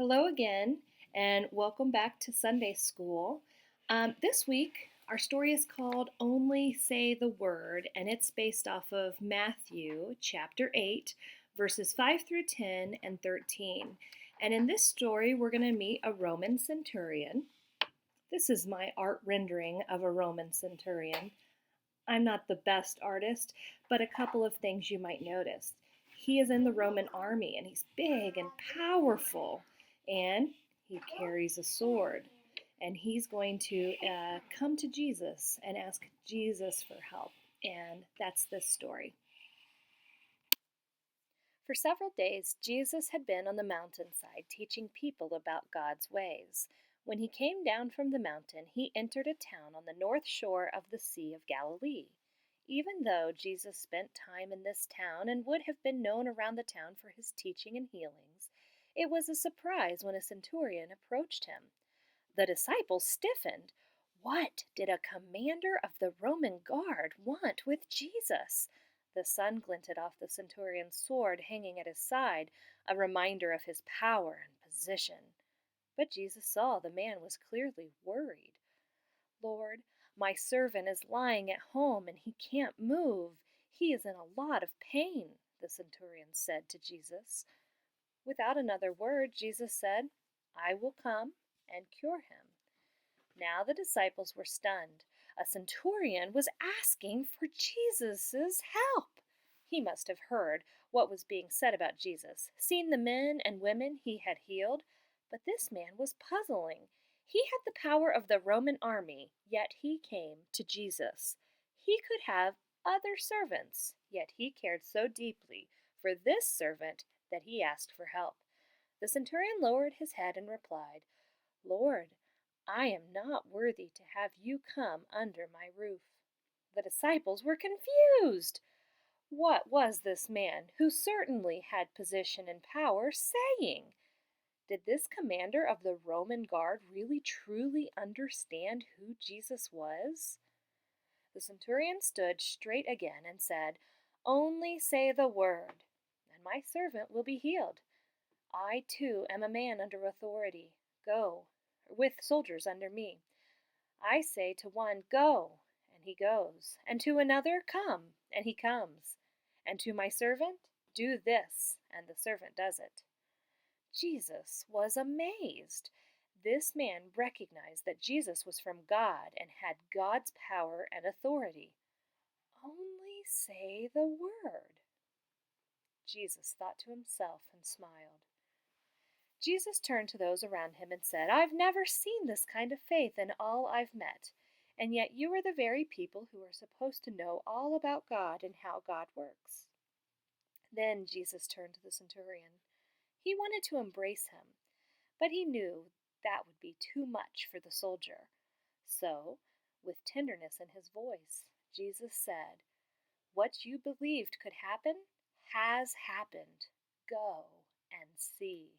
Hello again, and welcome back to Sunday School. This week, our story is called Only Say the Word, and it's based off of Matthew chapter 8, verses 5 through 10 and 13. And in this story, we're going to meet a Roman centurion. This is my art rendering of a Roman centurion. I'm not the best artist, but a couple of things you might notice. He is in the Roman army and he's big and powerful, and he carries a sword. And he's going to come to Jesus and ask Jesus for help. And that's this story. For several days, Jesus had been on the mountainside teaching people about God's ways. When he came down from the mountain, he entered a town on the north shore of the Sea of Galilee. Even though Jesus spent time in this town and would have been known around the town for his teaching and healings, it was a surprise when a centurion approached him. The disciples stiffened. What did a commander of the Roman guard want with Jesus? The sun glinted off the centurion's sword hanging at his side, a reminder of his power and position. But Jesus saw the man was clearly worried. Lord, my servant is lying at home and he can't move. He is in a lot of pain, the centurion said to Jesus. Without another word, Jesus said, I will come and cure him. Now the disciples were stunned. A centurion was asking for Jesus' help. He must have heard what was being said about Jesus, seen the men and women he had healed, but this man was puzzling. He had the power of the Roman army, yet he came to Jesus. He could have other servants, yet he cared so deeply for this servant that he asked for help. The centurion lowered his head and replied, Lord, I am not worthy to have you come under my roof. The disciples were confused. What was this man, who certainly had position and power, saying? Did this commander of the Roman guard really truly understand who Jesus was? The centurion stood straight again and said, Only say the word, and my servant will be healed. I too am a man under authority. Go, with soldiers under me. I say to one, Go, and he goes, and to another, Come, and he comes, and to my servant, Do this, and the servant does it. Jesus was amazed. This man recognized that Jesus was from God and had God's power and authority. Only say the word. Jesus thought to himself and smiled. Jesus turned to those around him and said, I've never seen this kind of faith in all I've met, and yet you are the very people who are supposed to know all about God and how God works. Then Jesus turned to the centurion. He wanted to embrace him, but he knew that would be too much for the soldier. So, with tenderness in his voice, Jesus said, What you believed could happen has happened. Go and see.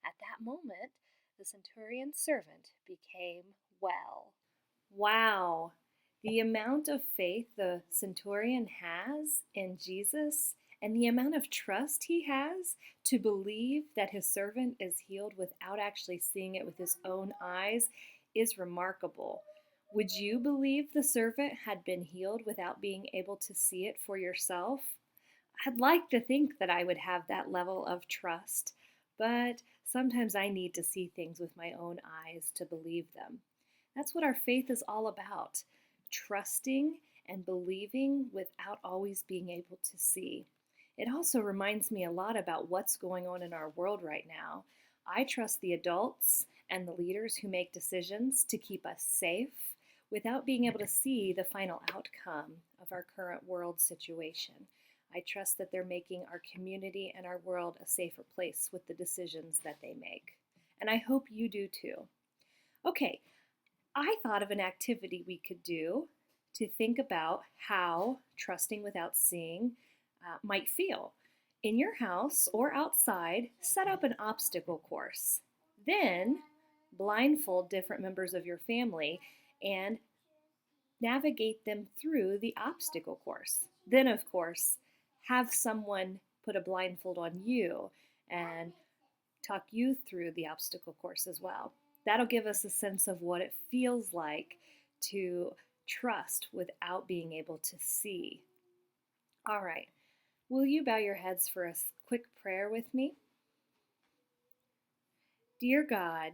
At that moment, the centurion's servant became well. Wow, the amount of faith the centurion has in Jesus and the amount of trust he has to believe that his servant is healed without actually seeing it with his own eyes is remarkable. Would you believe the servant had been healed without being able to see it for yourself? I'd like to think that I would have that level of trust, but sometimes I need to see things with my own eyes to believe them. That's what our faith is all about, trusting and believing without always being able to see. It also reminds me a lot about what's going on in our world right now. I trust the adults and the leaders who make decisions to keep us safe without being able to see the final outcome of our current world situation. I trust that they're making our community and our world a safer place with the decisions that they make. And I hope you do too. Okay, I thought of an activity we could do to think about how trusting without seeing might feel. In your house or outside, set up an obstacle course. Then blindfold different members of your family and navigate them through the obstacle course. Then, of course, have someone put a blindfold on you and talk you through the obstacle course as well. That'll give us a sense of what it feels like to trust without being able to see. All right, will you bow your heads for a quick prayer with me? Dear God,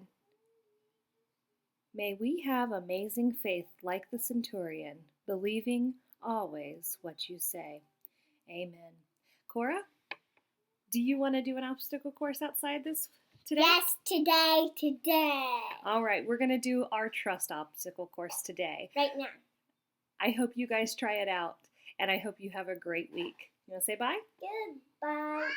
may we have amazing faith like the centurion, believing always what you say. Amen. Cora, do you want to do an obstacle course outside this today? Yes, today. All right, we're going to do our trust obstacle course today. Right now. I hope you guys try it out, and I hope you have a great week. You want to say bye? Goodbye.